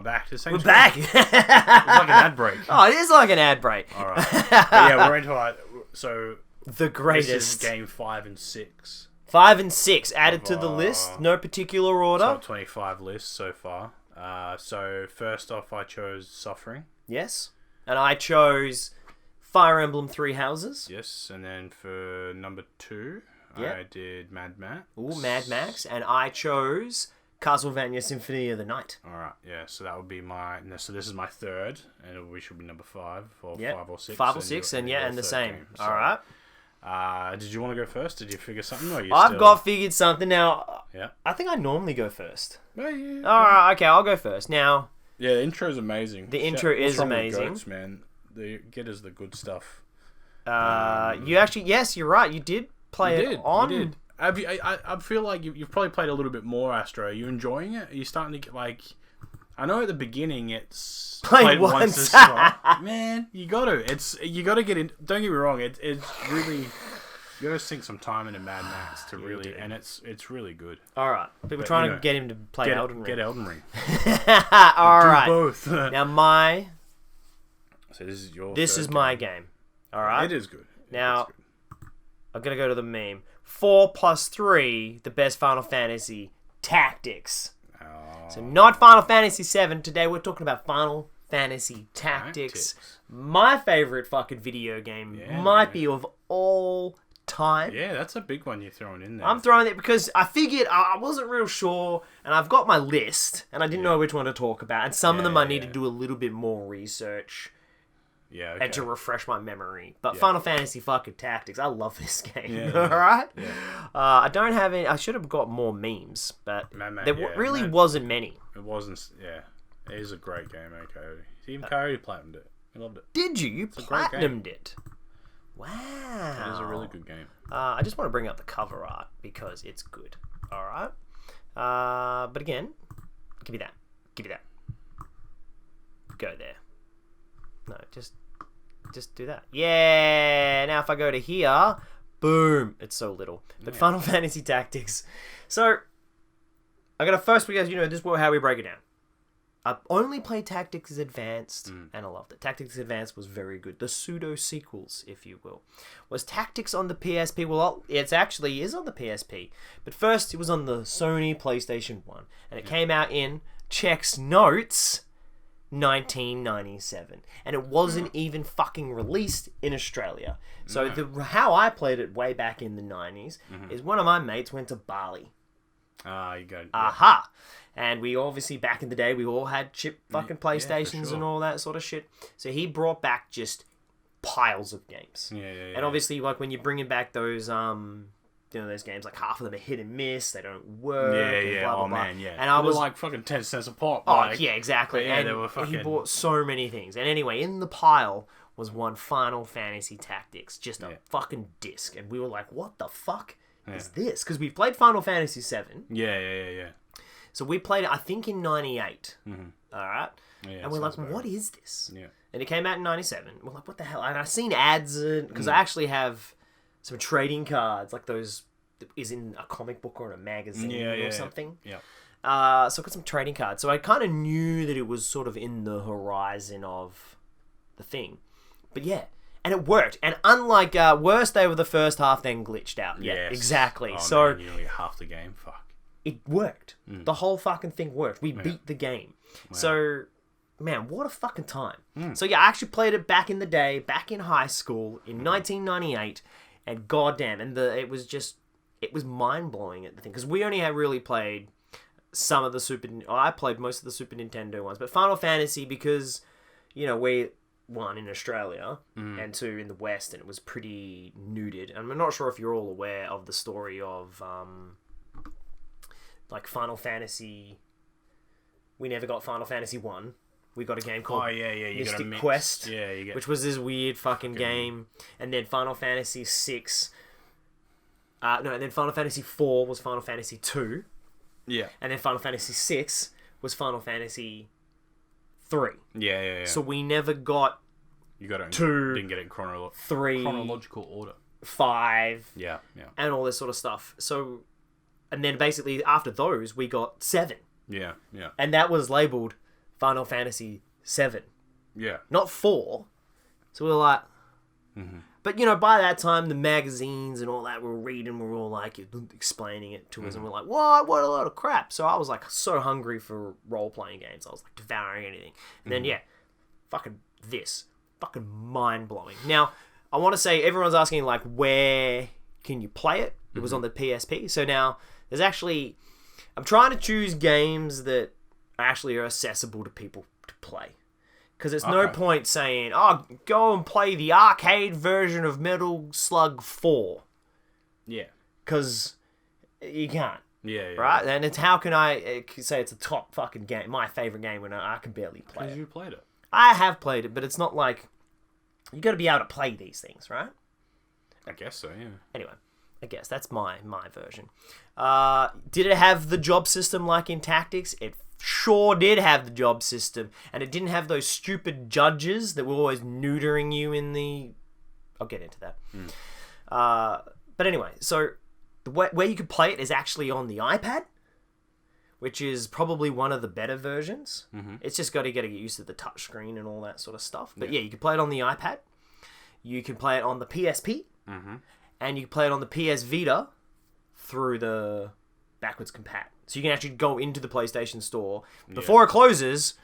back. We're back. It's like an ad break. Oh, it is like an ad break. All right. But yeah, we're into our... So... The greatest. This is game 5 and 6. 5 and 6 added to the list. No particular order. Top 25 list so far. So first off, I chose Suffering. Yes. And I chose Fire Emblem Three Houses. Yes. And then for number 2, I did Mad Max. Ooh, Mad Max. And I chose Castlevania Symphony of the Night. Alright, yeah. So that would be my... So this is my third. And we should be number 5 or 5 or 6. 5 or 6 and the same. Game. So, alright. Did you want to go first? Did you figure something? Or I've got figured something now. Yeah. I think I normally go first. Yeah. Alright, okay, I'll go first. Now... Yeah, the intro is amazing. The intro is amazing. With goats, man? They get us the good stuff. You actually... Yes, you're right. You did play it on... You did. I feel like you've probably played a little bit more, Astro. Are you enjoying it? Are you starting to get, like... I know at the beginning it's played once as well. Man, you got to. You got to get in. Don't get me wrong. It's really. You got to sink some time into Mad Max to really, and it's really good. All right, but we're trying to get him to play Elden Ring. Get Elden Ring. All right. Do both. Now So this is your. This is my game. All right. It is good. Now, I'm gonna go to the meme. 4 + 3, the best Final Fantasy Tactics. So not Final Fantasy 7. Today we're talking about Final Fantasy Tactics. My favorite fucking video game might be of all time. Yeah, that's a big one you're throwing in there. I'm throwing it because I figured I wasn't real sure, and I've got my list, and I didn't know which one to talk about, and some of them I need to do a little bit more research. Yeah, okay. And to refresh my memory. But Final Fantasy fucking Tactics, I love this game. Alright? Yeah. I don't have any... I should have got more memes, but there really wasn't many. It wasn't... Yeah. It is a great game, Coyote. Even Coyote platinumed it. He loved it. Did you? You platinumed it? Wow. It is a really good game. I just want to bring up the cover art because it's good. Alright? But again, give me that. Give me that. Go there. No, just do that. Yeah! Now if I go to here, boom! It's so little. But Final Fantasy Tactics. So, I gotta first, because, this is how we break it down. I only played Tactics Advanced, and I loved it. Tactics Advanced was very good. The pseudo-sequels, if you will. Was Tactics on the PSP? Well, it actually is on the PSP. But first, it was on the Sony PlayStation 1. And it came out in, checks notes... 1997, and it wasn't even fucking released in Australia. So how I played it way back in the 90s is one of my mates went to Bali. You go. Aha! And we obviously, back in the day, we all had chip fucking PlayStations and all that sort of shit. So he brought back just piles of games. And obviously, like, when you're bringing back those those games, like, half of them are hit and miss, they don't work, and blah, blah, blah. Man, yeah. And I was like fucking 10 cents a pop. Oh, like, yeah, exactly. Yeah, and they were fucking... he bought so many things. And anyway, in the pile was one Final Fantasy Tactics, just a fucking disc. And we were like, what the fuck is this? Because we played Final Fantasy 7. Yeah. So we played it, I think, in 98. Alright? Yeah, and we're like, what is this? Yeah. And it came out in 97. We're like, what the hell? And I seen ads, because I actually have some trading cards, like those... is in a comic book or in a magazine or something. Yeah. So I got some trading cards. So I kind of knew that it was sort of in the horizon of the thing. But yeah. And it worked. And unlike worse, they were the first half, then glitched out. Yeah, exactly. Oh, so man, nearly half the game. Fuck. It worked. The whole fucking thing worked. We beat the game. Wow. So, man, what a fucking time. So yeah, I actually played it back in the day, back in high school, in 1998. And goddamn, and it was mind-blowing at the thing, because we only had really played some of the I played most of the Super Nintendo ones, but Final Fantasy, because, we, one, in Australia, and two, in the West, and it was pretty nuded, and I'm not sure if you're all aware of the story of, like, Final Fantasy, we never got Final Fantasy 1, we got a game called Mystic Quest, which was this weird fucking game, and then Final Fantasy 6... and then Final Fantasy 4 was Final Fantasy 2. Yeah. And then Final Fantasy 6 was Final Fantasy 3. Yeah. So we never got... You got it. 2, didn't get it in 3, chronological order. 5. Yeah. And all this sort of stuff. So... And then basically after those, we got 7. Yeah. And that was labelled Final Fantasy 7, Yeah. not 4. So we were like, but by that time the magazines and all that we were reading were all like explaining it to us, and we're like, what a lot of crap. So I was like so hungry for role playing games. I was like devouring anything, and then fucking mind blowing. Now I want to say everyone's asking like where can you play it? It was on the PSP. So now there's actually, I'm trying to choose games that actually are accessible to people to play. Because it's no point saying, go and play the arcade version of Metal Slug 4. Yeah. Because you can't. Yeah. Right? And it's how can I say it's a top fucking game, my favourite game when I can barely play it. Because you played it. I have played it, but it's not like, you got to be able to play these things, right? I guess so, yeah. Anyway, I guess that's my version. Did it have the job system like in Tactics? It sure did have the job system, and it didn't have those stupid judges that were always neutering you in the... I'll get into that. But anyway, so where you could play it is actually on the iPad, which is probably one of the better versions. It's just got to get used to the touchscreen and all that sort of stuff. But yeah, you can play it on the iPad. You can play it on the PSP. And you can play it on the PS Vita through the backwards compat. So you can actually go into the PlayStation Store before it closes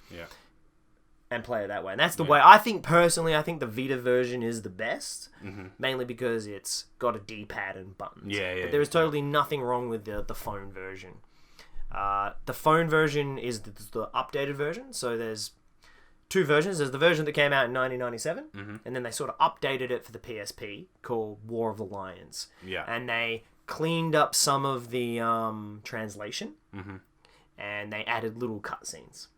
and play it that way. And that's the way, I think the Vita version is the best, mainly because it's got a D-pad and buttons. But there is totally nothing wrong with the phone version. The phone version is the updated version. So there's two versions. There's the version that came out in 1997, and then they sort of updated it for the PSP called War of the Lions. And they cleaned up some of the translation, and they added little cutscenes.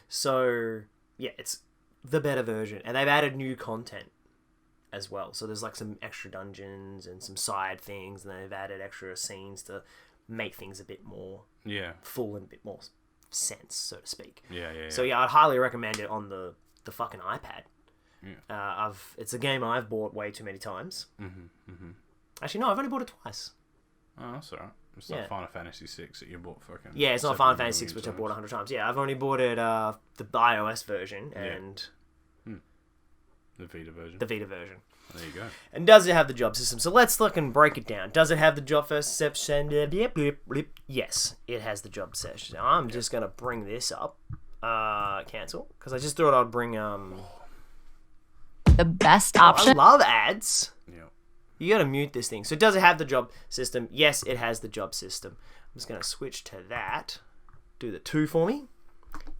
So, yeah, it's the better version. And they've added new content as well. So there's like some extra dungeons and some side things, and they've added extra scenes to make things a bit more full and a bit more sense, so to speak. So yeah, I'd highly recommend it on the fucking iPad. It's a game I've bought way too many times. Actually, no, I've only bought it twice. Oh, that's alright. It's not Final Fantasy 6 that you bought fucking... Yeah, it's not Final Fantasy 6, which I bought 100 times. Yeah, I've only bought it, the iOS version, and... The Vita version. There you go. And does it have the job system? So let's look and break it down. Does it have the job system? Yes, it has the job system. I'm just going to bring this up. Cancel. Because I just thought I'd bring... The best option. I love ads. You gotta mute this thing. So does it have the job system? Yes, it has the job system. I'm just gonna switch to that. Do the 2 for me.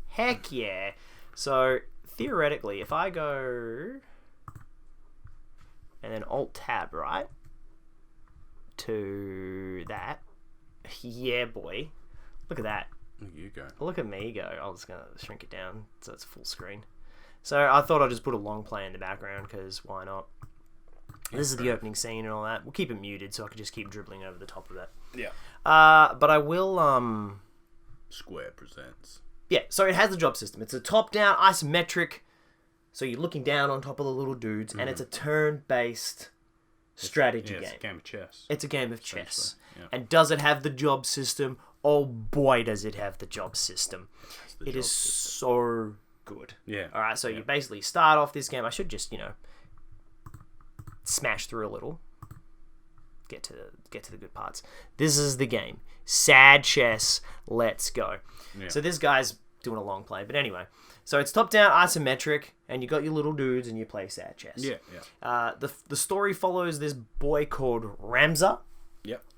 Heck yeah. So theoretically, if I go and then Alt-Tab, right? To that. Yeah, boy. Look at that. Look at you go. Look at me go. I'm just gonna shrink it down so it's full screen. So I thought I'd just put a long play in the background, because why not? This is the opening scene and all that. We'll keep it muted so I can just keep dribbling over the top of it. But I will... Square presents. Yeah, so it has the job system. It's a top-down isometric, so you're looking down on top of the little dudes, and it's a turn-based strategy game. It's a game of chess. It's a game of chess. And does it have the job system? Oh boy, does it have the job system. It is so good. Alright, so you basically start off this game. I should just, smash through a little. Get to the good parts. This is the game. Sad chess. Let's go. So this guy's doing a long play, but anyway. So it's top down isometric, and you got your little dudes, and you play sad chess. The story follows this boy called Ramza.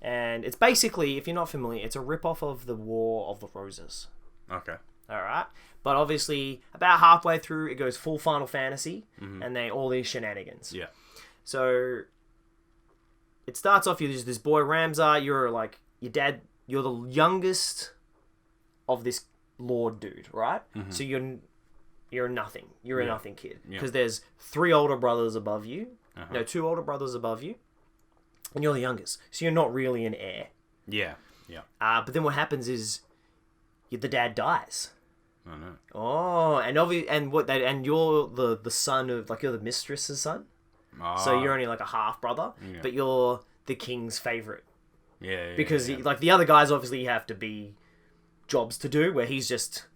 And it's basically, if you're not familiar, it's a rip-off of the War of the Roses. Okay. Alright? But obviously, about halfway through, it goes full Final Fantasy, and all these shenanigans. So it starts off, you're just this boy Ramza, you're like your dad, you're the youngest of this lord dude, right? So you're nothing. You're a nothing kid, because there's 3 older brothers above you. No, 2 older brothers above you, and you're the youngest. So you're not really an heir. But then what happens is the dad dies. Oh no. Oh, and you're the son of, like, you're the mistress's son. So you're only like a half brother, but you're the king's favorite. Because like the other guys obviously have to be jobs to do, where he's just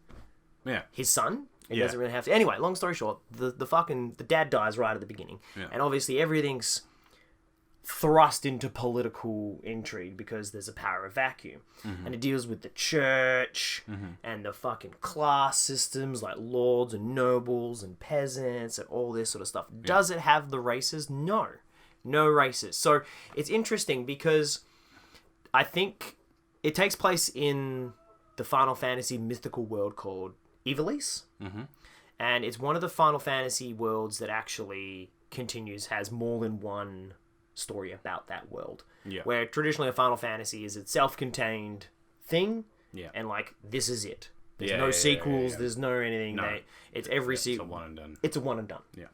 Yeah. his son. He doesn't really have to. Anyway, long story short, the dad dies right at the beginning, and obviously everything's thrust into political intrigue because there's a power of vacuum, and it deals with the church and the fucking class systems like lords and nobles and peasants and all this sort of stuff. Does it have the races? No races. So it's interesting because I think it takes place in the Final Fantasy mythical world called Ivalice, and it's one of the Final Fantasy worlds that actually has more than one story about that world. Yeah. Where traditionally a Final Fantasy is a self-contained thing, and like this is it. There's no sequels. There's no anything. No. It's every sequel. It's a one and done. It's a one and done. Yeah.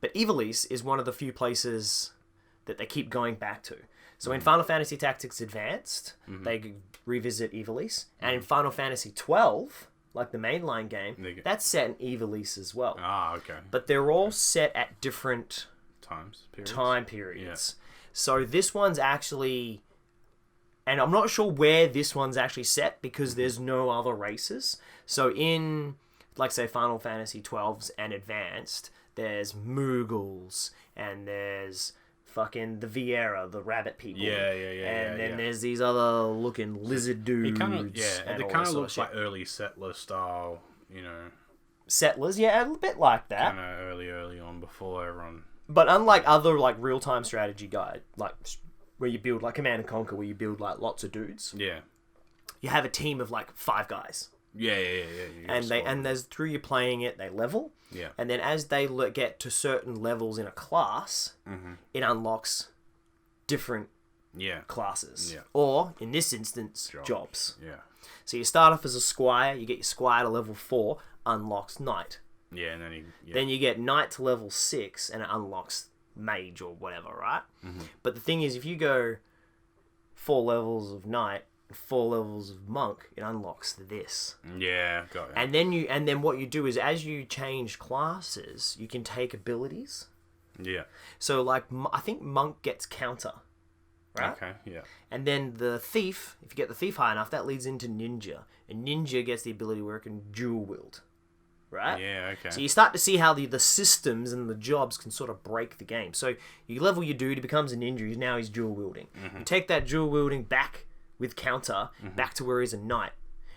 But Ivalice is one of the few places that they keep going back to. So in Final Fantasy Tactics Advanced, they revisit Ivalice, and in Final Fantasy 12, like the mainline game, that's set in Ivalice as well. Ah, okay. But they're all set at different time periods. Yeah. So this one's actually, and I'm not sure where this one's actually set because there's no other races. So in, like say, Final Fantasy 12's and Advanced, there's Moogles and there's fucking the Viera, the rabbit people. And then there's these other looking lizard dudes. It kind of looks like early settler style, Settlers, a bit like that. Kind of early on before everyone. But unlike other like real-time strategy guide, like where you build like Command and Conquer, where you build like lots of dudes. Yeah. You have a team of like 5 guys. Yeah. And there's through you playing it, they level. Yeah. And then as they get to certain levels in a class, it unlocks different classes. Yeah. Or in this instance, jobs. Yeah. So you start off as a squire. You get your squire to level 4, unlocks knight. Yeah, and then you get knight to level 6, and it unlocks mage or whatever, right? But the thing is, if you go 4 levels of knight, 4 levels of monk, it unlocks this. Yeah, got it. And then what you do is, as you change classes, you can take abilities. Yeah. So like, I think monk gets counter, right? Okay. Yeah. And then the thief, if you get the thief high enough, that leads into ninja, and ninja gets the ability where it can dual wield. Right? Yeah, okay. So you start to see how the systems and the jobs can sort of break the game. So you level your dude, he becomes a ninja, now he's dual wielding. You take that dual wielding back with counter, back to where he's a knight.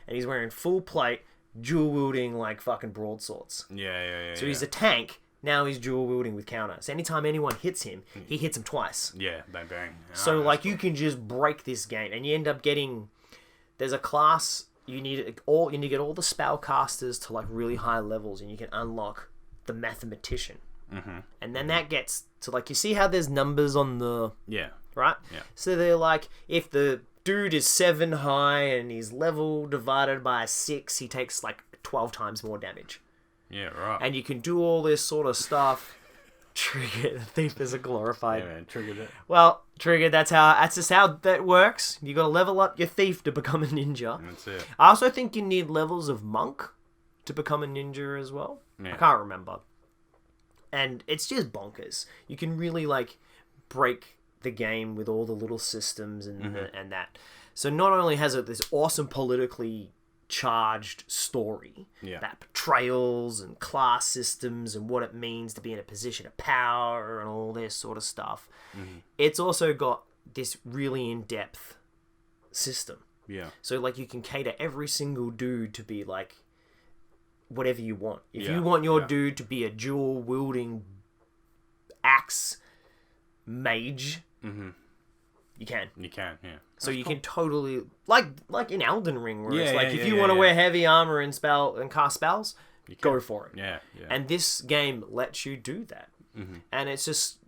And he's wearing full plate, dual wielding like fucking broadswords. Yeah. So he's a tank, now he's dual wielding with counter. So anytime anyone hits him, he hits him twice. Yeah, bang bang. So like you can just break this game, and you end up getting, there's a class. You need to get all the spellcasters to like really high levels, and you can unlock the mathematician. And then that gets to like, you see how there's numbers on the right? Yeah. So they're like, if the dude is 7 high and his level divided by 6, he takes like 12 times more damage. Yeah, right. And you can do all this sort of stuff. Triggered. The thief is a glorified. Yeah, man, triggered it. Well, triggered. That's just how that works. You got to level up your thief to become a ninja. That's it. I also think you need levels of monk to become a ninja as well. Yeah. I can't remember. And it's just bonkers. You can really like break the game with all the little systems and and that. So not only has it this awesome politically charged story that betrayals and class systems and what it means to be in a position of power and all this sort of stuff, it's also got this really in-depth system. So like you can cater every single dude to be like whatever you want. If you want your dude to be a dual wielding axe mage, you can. So you can totally like in Elden Ring, where it's like if you want to wear heavy armor and cast spells, go for it. Yeah. And this game lets you do that, and it's just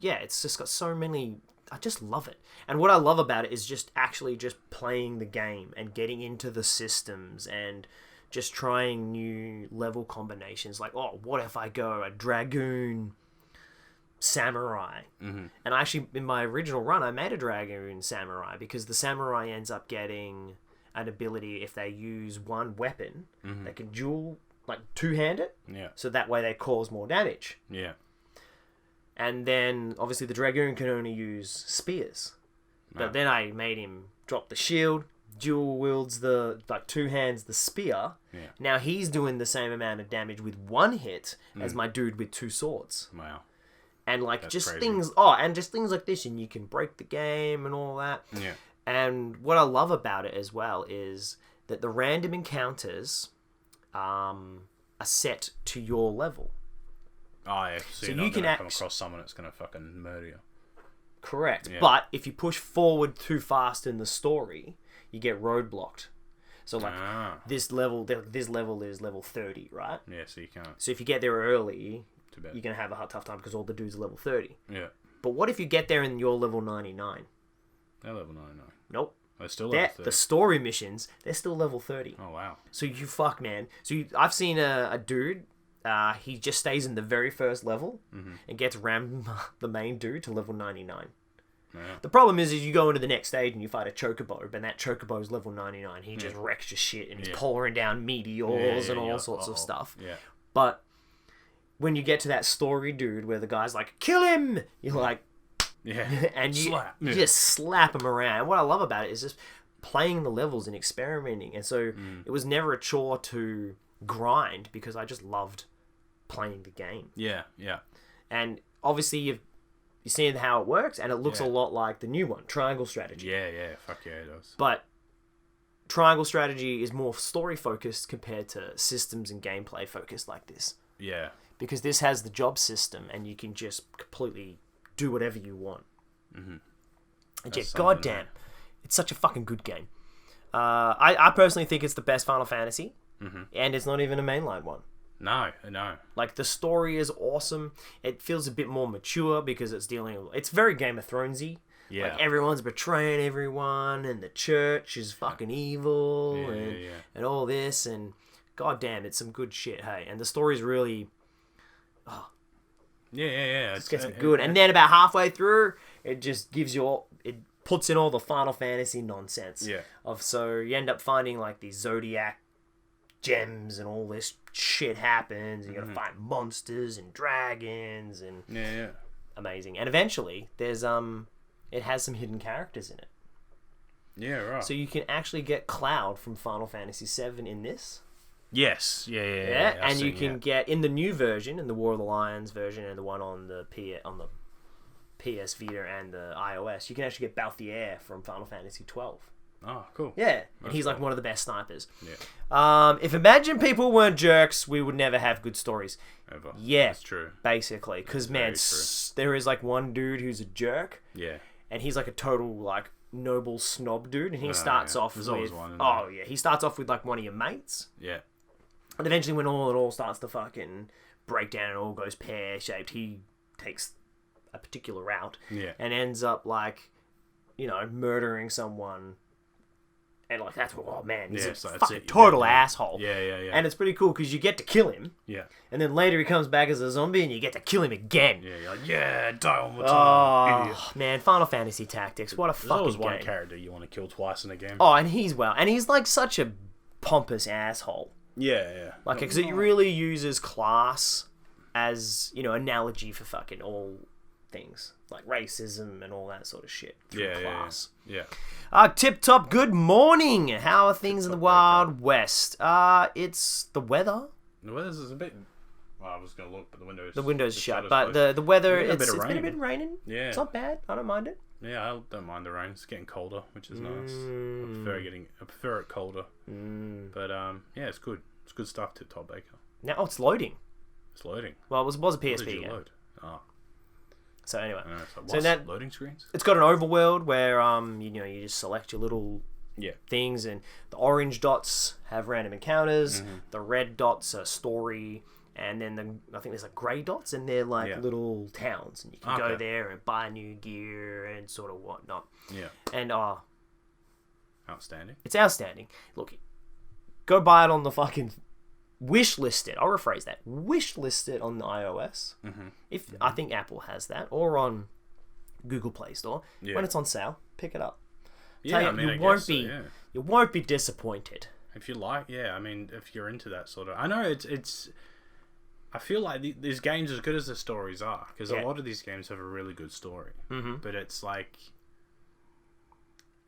got so many. I just love it. And what I love about it is just actually just playing the game and getting into the systems and just trying new level combinations. Like, oh, what if I go a dragoon samurai? And actually in my original run I made a dragoon samurai because the samurai ends up getting an ability if they use one weapon, they can dual like two-hand it, so that way they cause more damage. And then obviously the dragoon can only use spears, but then I made him drop the shield, dual wields the like 2 hands the spear. Yeah. Now he's doing the same amount of damage with 1 hit as my dude with 2 swords. Wow. And like That's just crazy. things and just things like this, and you can break the game and all that. Yeah. And what I love about it as well is that the random encounters are set to your level. Oh, yeah. So you're you not can gonna come across someone that's gonna fucking murder you. Correct. Yeah. But if you push forward too fast in the story, you get roadblocked. So like this level is level 30, right? Yeah, so you can't. So if you get there early, Too bad. you're going to have a tough time because all the dudes are level 30. Yeah. But what if you get there and you're level 99? They're level 99. Nope. They're still level 30. The story missions, they're still level 30. Oh, wow. So you fuck, man. So I've seen a dude, he just stays in the very first level and gets rammed the main dude to level 99. Yeah. The problem is you go into the next stage and you fight a chocobo, and that chocobo is level 99. He just wrecks your shit, and he's pouring down meteors and all sorts of stuff. Yeah. But when you get to that story dude where the guy's like, kill him! You're like, Yeah. and you Slap. just slap him around. And what I love about it is just playing the levels and experimenting. And so it was never a chore to grind because I just loved playing the game. Yeah, yeah. And obviously you're seeing how it works, and it looks a lot like the new one, Triangle Strategy. Yeah, yeah. Fuck yeah, it does. But Triangle Strategy is more story focused compared to systems and gameplay focused like this. Yeah. Because this has the job system, and you can just completely do whatever you want. And yet, goddamn, it's such a fucking good game. I personally think it's the best Final Fantasy, and it's not even a mainline one. No, no. Like, the story is awesome. It feels a bit more mature because it's it's very Game of Thronesy. Yeah. Like, everyone's betraying everyone, and the church is fucking evil, and all this, and goddamn, it's some good shit, hey. And the story's really... Yeah. It gets me good. And then about halfway through, it just gives you all... It puts in all the Final Fantasy nonsense. Yeah. So you end up finding, like, these Zodiac gems and all this shit happens, and you gotta fight monsters and dragons and amazing. And eventually there's it has some hidden characters in it. Yeah, right. So you can actually get Cloud from Final Fantasy VII in this. Yes. Yeah. And you can get in the new version, in the War of the Lions version, and the one on the PS Vita and the iOS, you can actually get Balthier from Final Fantasy 12. Oh, cool. Yeah, and he's like one of the best snipers. Yeah. If Imagine people weren't jerks, we would never have good stories. Ever. Yeah, That's true. basically. Because, man, there is like one dude who's a jerk. Yeah. And he's like a total, like, noble snob dude. And he starts off with... always one, isn't oh, yeah. He starts off with, like, one of your mates. Yeah. And eventually when it all starts to fucking break down and all goes pear-shaped, he takes a particular route. Yeah. And ends up, like, you know, murdering someone... And, like, that's what, oh, man, he's a fucking total asshole. Yeah. And it's pretty cool because you get to kill him. Yeah. And then later he comes back as a zombie and you get to kill him again. Yeah, you're like, die one more time. Idiot. Man, Final Fantasy Tactics, what a fucking game. There's always one character you want to kill twice in a game. Oh, and he's like such a pompous asshole. Yeah. Like, because it really uses class as, you know, analogy for fucking all things. Like racism and all that sort of shit. Through class. Yeah. Tip top, good morning. How are things in the Wild West? It's the weather. The weather's a bit... Well, I was going to look, but the window's shut. But the weather, it's been a bit raining. Yeah. It's not bad. I don't mind it. Yeah, I don't mind the rain. It's getting colder, which is nice. I prefer it colder. But yeah, it's good. It's good stuff, Tip Top Baker. Now, it's loading. It's loading. Well, it was a What PSP did you game. load? Oh. So anyway, So that loading screens. It's got an overworld where you know, you just select your little things, and the orange dots have random encounters. The red dots are story, and then I think there's like grey dots, and they're like little towns, and you can go there and buy new gear and sort of whatnot. Yeah. And outstanding. It's outstanding. Look, go buy it on the fucking wish list it. I'll rephrase that. Wish list it on the iOS. If I think Apple has that, or on Google Play Store. When it's on sale, pick it up. Yeah, you won't be disappointed. If you like, I mean, if you're into that sort of, I know it's. I feel like these games, as good as the stories are, because a lot of these games have a really good story, but it's like,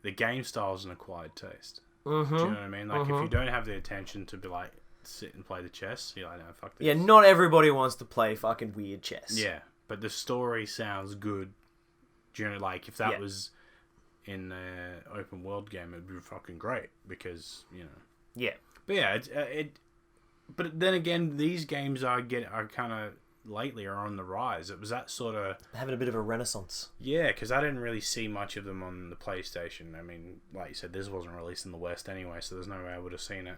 the game style is an acquired taste. Mm-hmm. Do you know what I mean? Like, if you don't have the attention to be like, sit and play the chess, you're like, no, fuck this. Yeah, not everybody wants to play fucking weird chess. Yeah, but the story sounds good. Do you know, like, if that was in an open world game, it'd be fucking great because, you know. Yeah. But yeah, but then again, these games are kind of lately are on the rise. It was that sort of having a bit of a renaissance. Yeah, because I didn't really see much of them on the PlayStation. I mean, like you said, this wasn't released in the West anyway, so there's no way I would have seen it.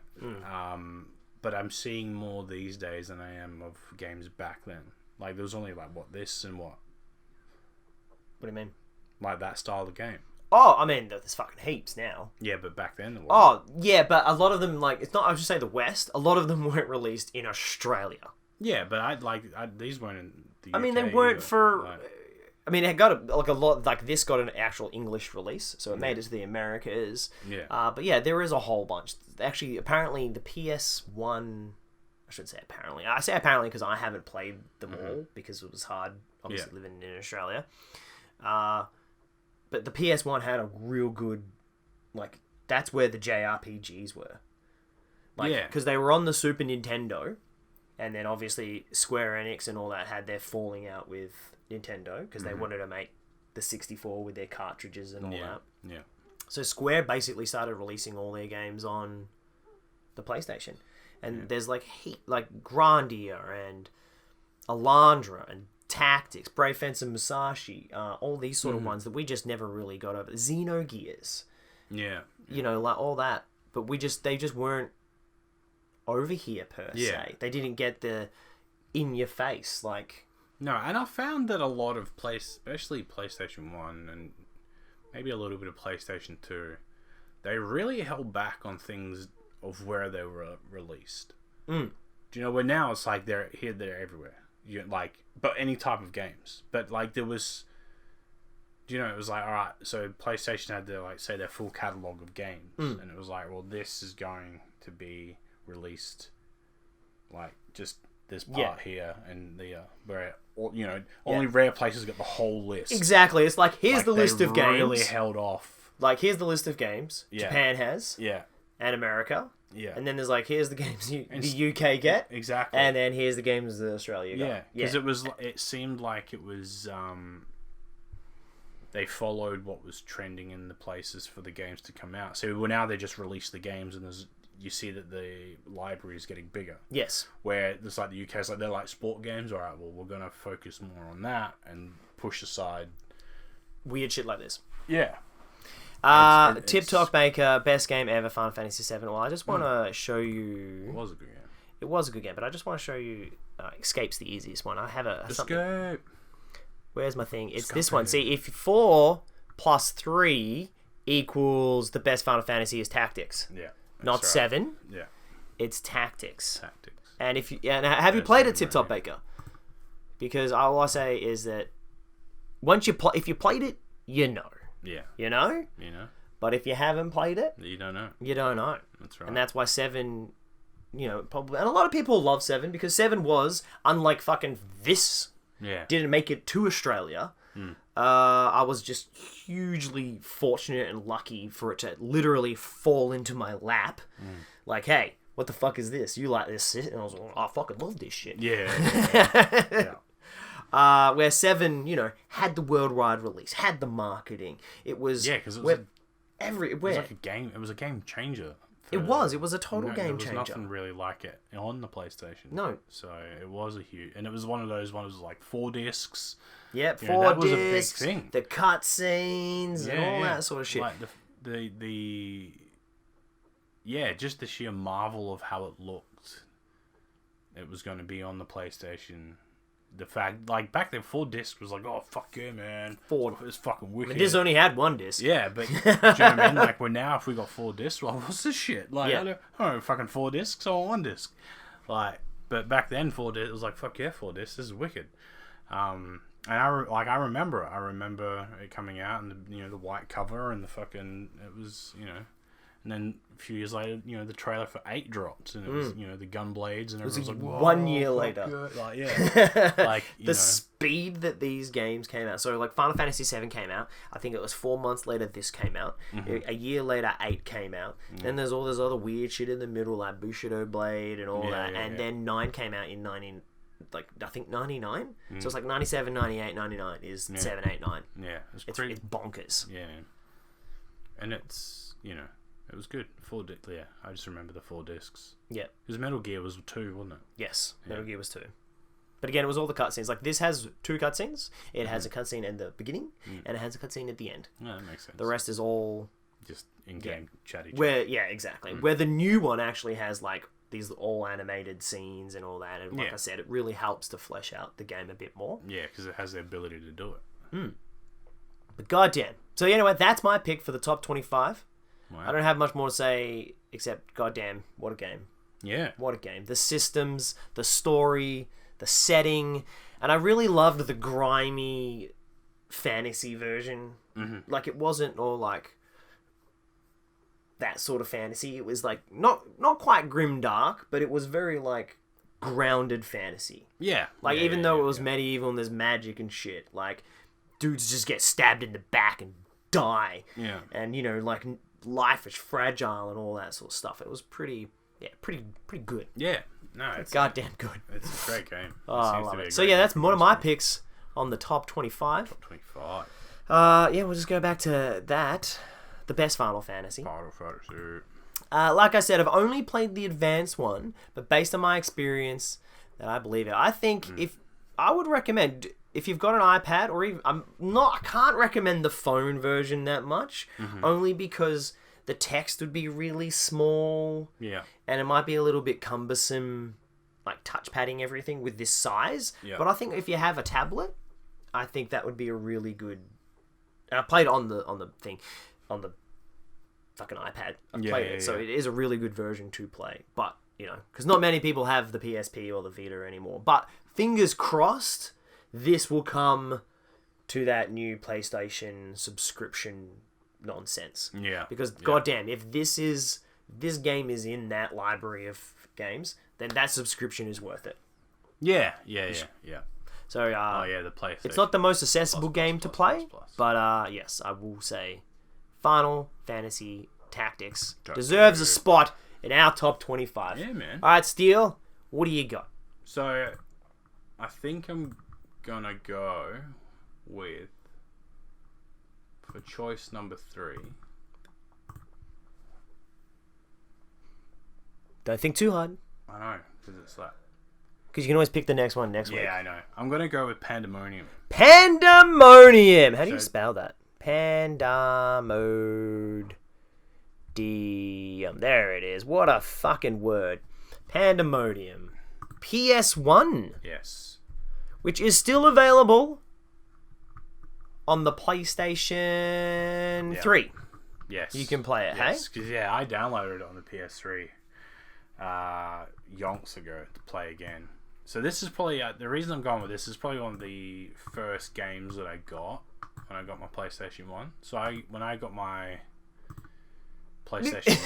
But I'm seeing more these days than I am of games back then. Like, there was only like this and what? What do you mean? Like that style of game. Oh, I mean, there's fucking heaps now. Yeah, but back then there was. Oh, yeah, but a lot of them, like, it's not, I was just saying the West, a lot of them weren't released in Australia. Yeah, but these weren't in the UK. I mean, they weren't either. for... Like, I mean, it got a lot, like, this got an actual English release, so it made it to the Americas. Yeah. But yeah, there is a whole bunch. Actually, apparently, the PS1... I shouldn't say apparently. I say apparently because I haven't played them all, because it was hard, obviously, living in Australia. But the PS1 had a real good... Like, that's where the JRPGs were. Like, yeah. Because they were on the Super Nintendo, and then obviously Square Enix and all that had their falling out with Nintendo because they wanted to make the 64 with their cartridges and all that. Yeah. So Square basically started releasing all their games on the PlayStation. And there's like Grandia and Alandra and Tactics, Brave Fence and Musashi, all these sort of ones that we just never really got over. Xenogears. Yeah. You know, like all that. But they just weren't over here per se. They didn't get the in your face, like... No, and I found that a lot of especially PlayStation 1 and maybe a little bit of PlayStation 2, they really held back on things of where they were released. Do you know, where now it's like they're here, they're everywhere. But any type of games. But like there was, you know, it was like, all right, so PlayStation had their, like, say, their full catalog of games, and it was like, well, this is going to be released, like, just this part here, and the where, you know, only rare places got the whole list. Exactly. It's like, here's the list of games. Really held off. Like, here's the list of games Japan has. Yeah. And America. Yeah. And then there's like, here's the games the UK get. Exactly. And then here's the games that Australia got. Yeah. Because it seemed like it was, they followed what was trending in the places for the games to come out. So now they just release the games, and you see that the library is getting bigger. Yes. Where it's like the UK is like, they're like sport games. All right, well, we're going to focus more on that and push aside weird shit like this. Yeah. Tip Top Baker, best game ever, Final Fantasy VII. Well, I just want to show you... It was a good game. It was a good game, but I just want to show you... Escape's the easiest one. I have something... Escape! Where's my thing? It's this one. See, if 4 plus 3 equals the best Final Fantasy is Tactics. Yeah. Not right. 7. Yeah. It's Tactics. Tactics. And have you played it, Tip Top Baker? Because all I say is that if you played it, you know. Yeah. You know? You know. But if you haven't played it... You don't know. You don't know. That's right. And that's why 7... You know, probably... And a lot of people love 7 because 7 was, unlike fucking this... Yeah. Didn't make it to Australia. I was just hugely fortunate and lucky for it to literally fall into my lap. Like, hey, what the fuck is this? You like this shit? And I was like, I fucking love this shit. Yeah. Where 7, you know, had the worldwide release, had the marketing. It was... Yeah, because it was everywhere. It was like a game. It was a game changer. It was a total game changer. There was nothing really like it on the PlayStation. No. So it was a huge... And it was one of those ones like 4 discs. Yep, you 4 know, that discs. was a big thing. The cutscenes and all that sort of shit. Like just the sheer marvel of how it looked. It was going to be on the PlayStation. The fact, like, back then, 4 discs was like, oh, fuck yeah, man. 4. It's fucking wicked. I mean, this only had 1 disc. Yeah, but, do you know what I mean? Like, now, if we got 4 discs, well, what's this shit? Like, I don't fucking 4 discs, I want 1 disc. Like, but back then, 4 discs, it was like, fuck yeah, 4 discs, this is wicked. And I remember it coming out, and the white cover, and the fucking, it was, you know, And then a few years later, the trailer for 8 dropped, and it was, the gun blades, and everyone was like, whoa, 1 year later. Good. Like, yeah. Like, the speed that these games came out. So, like, Final Fantasy VII came out. I think it was 4 months later this came out. A year later, 8 came out. Then there's all this other weird shit in the middle, like Bushido Blade and all that. And then 9 came out in I think 99. So it's like 97, 98, 99 is 7, 8, 9. Yeah, it's bonkers. Yeah, and it's it was good. Yeah, I just remember the 4 discs. Yeah, because Metal Gear was 2, wasn't it? Yes, Metal Gear was 2. But again, it was all the cutscenes. Like, this has 2 cutscenes. It has a cutscene in the beginning, and it has a cutscene at the end. No, that makes sense. The rest is all just in-game chatty. Exactly. Where the new one actually has like these all animated scenes and all that, and like I said, it really helps to flesh out the game a bit more. Yeah, because it has the ability to do it. But goddamn. So anyway, that's my pick for the top 25. Wow. I don't have much more to say except goddamn, what a game. Yeah. What a game. The systems, the story, the setting, and I really loved the grimy fantasy version. Like, it wasn't all like that sort of fantasy. It was like not quite grim dark, but it was very like grounded fantasy. Yeah. Like, even though it was medieval and there's magic and shit, like, dudes just get stabbed in the back and die. Yeah. And, like, life is fragile and all that sort of stuff. It was pretty good. Yeah. No, it's goddamn good. It's a great game. Oh, I love it. So yeah, that's one of my picks on the top 25. Top 25. Yeah, we'll just go back to that. The best Final Fantasy. Final Fantasy. Like I said, I've only played the advanced one, but based on my experience, that I believe it. I think if I would recommend, if you've got an iPad, or even I can't recommend the phone version that much, only because the text would be really small. Yeah. And it might be a little bit cumbersome, like touch padding everything with this size. Yeah. But I think if you have a tablet, I think that would be a really good. And I played on the fucking iPad. I played it, so it is a really good version to play. But because not many people have the PSP or the Vita anymore. But fingers crossed, this will come to that new PlayStation subscription nonsense. Yeah. Because goddamn, if this game is in that library of games, then that subscription is worth it. Yeah. So the PlayStation. It's not the most accessible game to play, but yes, I will say Final Fantasy Tactics deserves a spot in our top 25. Yeah, man. All right, Steele, what do you got? So, I think I'm gonna go with, for choice number 3. Don't think too hard. I know, because it's like... Because you can always pick the next one next week. Yeah, I know. I'm gonna go with Pandemonium. Pandemonium! How do you spell that? Pandemodium. There it is. What a fucking word. Pandemonium. PS1. Yes. Which is still available on the PlayStation 3. Yes. You can play it, yes, because I downloaded it on the PS3 yonks ago to play again. So this is probably, the reason I'm going with this is probably one of the first games that I got when I got my PlayStation 1. So when I got my PlayStation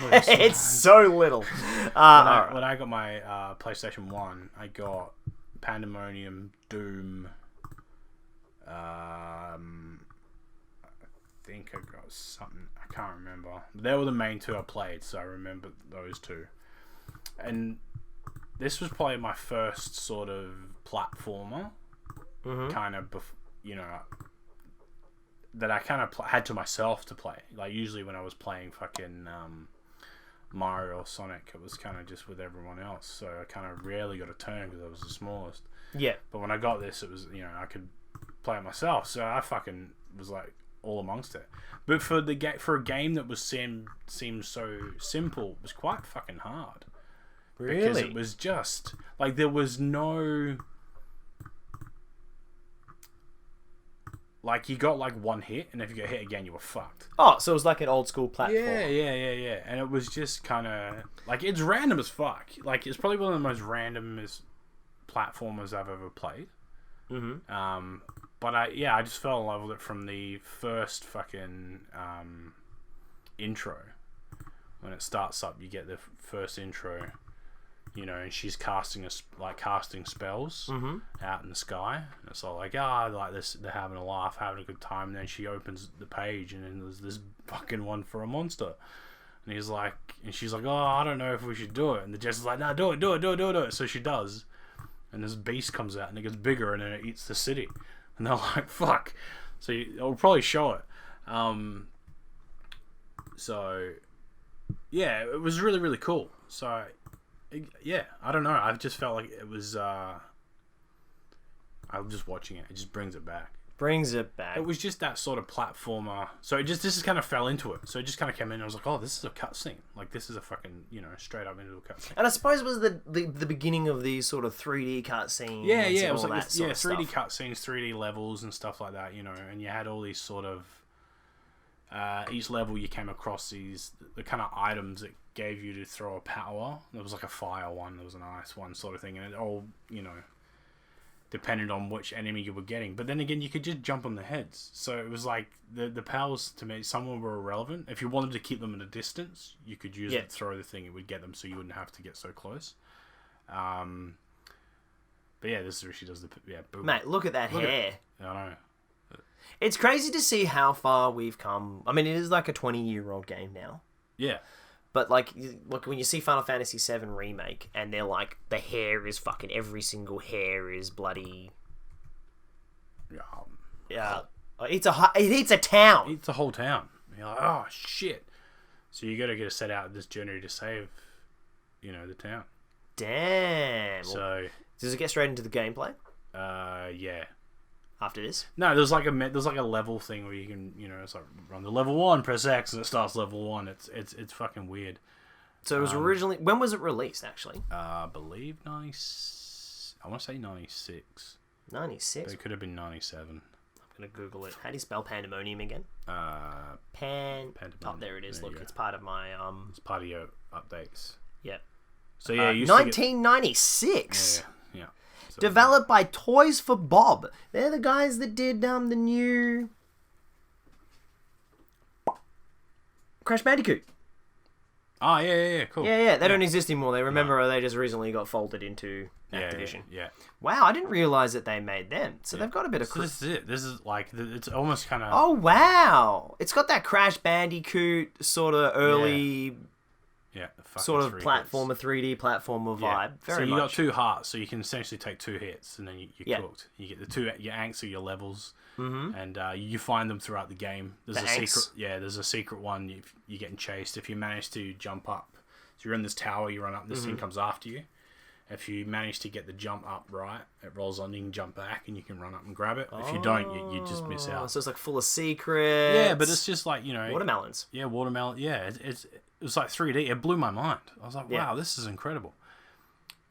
1... it's so little. When I got my PlayStation 1, I got Pandemonium, Doom... I think I got something, I can't remember. They were the main 2 I played, so I remember those 2. And this was probably my first sort of platformer, kind of, that I kind of had to myself to play. Like, usually when I was playing fucking Mario or Sonic, it was kind of just with everyone else, so I kind of rarely got a turn because I was the smallest. Yeah. But when I got this, it was, I could play it myself, so I fucking was like all amongst it. But for a game that was seemed so simple, it was quite fucking hard. Really? Because it was just like there was no, like, you got like one hit, and if you got hit again, you were fucked. Oh, so it was like an old school platform. Yeah. And it was just kind of like, it's random as fuck. Like, it's probably one of the most randomest platformers I've ever played. But I just fell in love with it from the first fucking intro. when it starts up, you get the first intro, you know, and she's casting spells out in the sky. And it's all like, like this, they're having a laugh, having a good time. And then she opens the page, and then there's this fucking one for a monster. And he's like, and she's like, I don't know if we should do it. And the Jester's like, no, do it. So she does. And this beast comes out, and it gets bigger, and then it eats the city. And they're like, fuck. So it'll probably show it. So, yeah, it was really, really cool. So, yeah, I don't know. I just felt like it was... I was just watching it. It just brings it back. It was just that sort of platformer. So this just kind of fell into it. So it just kind of came in and I was like, oh, this is a cutscene. Like, this is a fucking, you know, straight up into a cutscene. And I suppose it was the beginning of these sort of 3D cutscenes. Yeah, it was all like that sort of 3D stuff. cutscenes, 3D levels and stuff like that, you know. And you had all these sort of... each level you came across the kind of items that gave you to throw a power. There was like a fire one, there was an ice one sort of thing. And it all, you know... depended on which enemy you were getting. But then again, you could just jump on the heads. So it was like, the powers, to me, some were irrelevant. If you wanted to keep them at a distance, you could use it to throw the thing. It would get them so you wouldn't have to get so close. But yeah, this is where she does the... Yeah, boom. Mate, look at that hair. I know. It's crazy to see how far we've come. I mean, it is like a 20-year-old game now. Yeah. But, like, look, when you see Final Fantasy VII Remake, and they're like, the hair is fucking, every single hair is bloody... Yeah. It eats a town. It eats a whole town. You're like, oh, shit. So you got to get set out this journey to save, you know, the town. Damn. So... Does it get straight into the gameplay? Yeah. After this? No, there's like a level thing where you can, you know, it's like run to level 1, press X, and it starts level 1. It's fucking weird. So it was originally... When was it released, actually? I believe I want to say 96. 96? But it could have been 97. I'm going to Google it. How do you spell Pandemonium again? Pandemonium. Oh, there it is. There Look, it's part of my... It's part of your updates. Yeah. So yeah, 1996? Yeah. So, developed by Toys for Bob. They're the guys that did the new Crash Bandicoot. Oh, yeah, cool. Yeah, they don't exist anymore. They just recently got folded into Activision. Yeah. Wow, I didn't realize that they made them. So they've got a bit of... This is it. This is like, it's almost kind of... Oh, wow. It's got that Crash Bandicoot sort of early... Yeah, sort of platformer, 3D platformer vibe. Very so you much. got 2 hearts, so you can essentially take 2 hits, and then you're cooked. You get the 2 your anks or your levels, and you find them throughout the game. There's secret. Yeah, there's a secret one. You're getting chased. If you manage to jump up, so you're in this tower, you run up. This thing comes after you. If you manage to get the jump up right, it rolls on. You can jump back, and you can run up and grab it. If you don't, you just miss out. So it's like full of secrets. Yeah, but it's just like, you know, watermelons. Yeah, watermelon. Yeah, it was like 3D. It blew my mind. I was like, wow, this is incredible.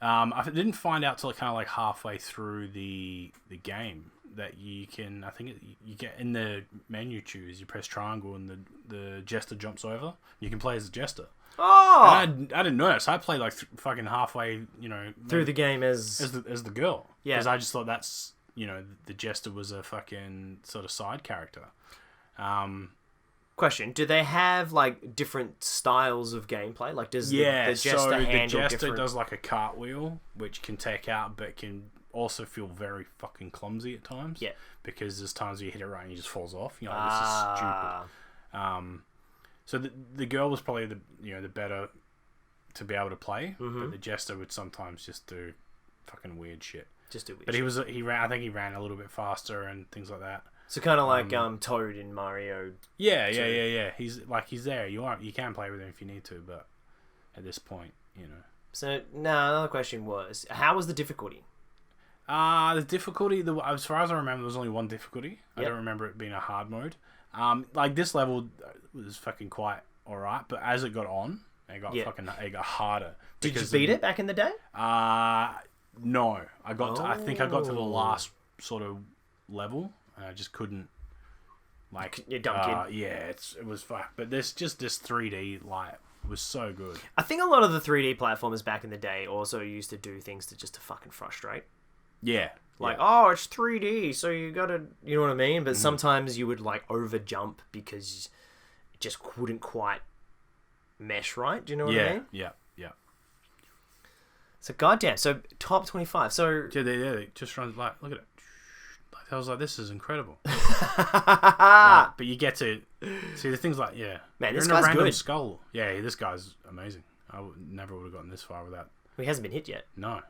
I didn't find out till kind of like halfway through the game that you can, I think you get in the menu choose, you press triangle and the jester jumps over. You can play as the jester. Oh! And I didn't notice. I played like fucking halfway, you know. Through the game as the girl. Yeah. Because I just thought that's, you know, the jester was a fucking sort of side character. Question: do they have like different styles of gameplay? Like, does the jester handle the jester different... does like a cartwheel, which can take out, but can also feel very fucking clumsy at times. Yeah, because there's times you hit it right and he just falls off. You know, this is stupid. So the girl was probably the better to be able to play, but the jester would sometimes just do fucking weird shit. Just do weird. But he ran. I think he ran a little bit faster and things like that. So kind of like Toad in Mario. Yeah. He's there. You can play with him if you need to, but at this point, you know. So another question was, how was the difficulty? The difficulty, as far as I remember, there was only one difficulty. I don't remember it being a hard mode. Like this level was fucking quite alright, but as it got on, it got harder. Did you beat it back in the day? No, I think I got to the last sort of level. I just couldn't, like... You're dumb kid. Yeah, it was fuck. But this 3D light was so good. I think a lot of the 3D platformers back in the day also used to do things to fucking frustrate. Yeah. Like, oh, it's 3D, so you gotta... You know what I mean? But sometimes you would, like, over jump because it just couldn't quite mesh, right? Do you know what I mean? Yeah. So goddamn. So top 25. So Yeah, they just runs like, look at it. Like, I was like, this is incredible. But you get to see the things like, man, this in a guy's random good. skull. Yeah, this guy's amazing. Never would have gotten this far without. He hasn't been hit yet. No.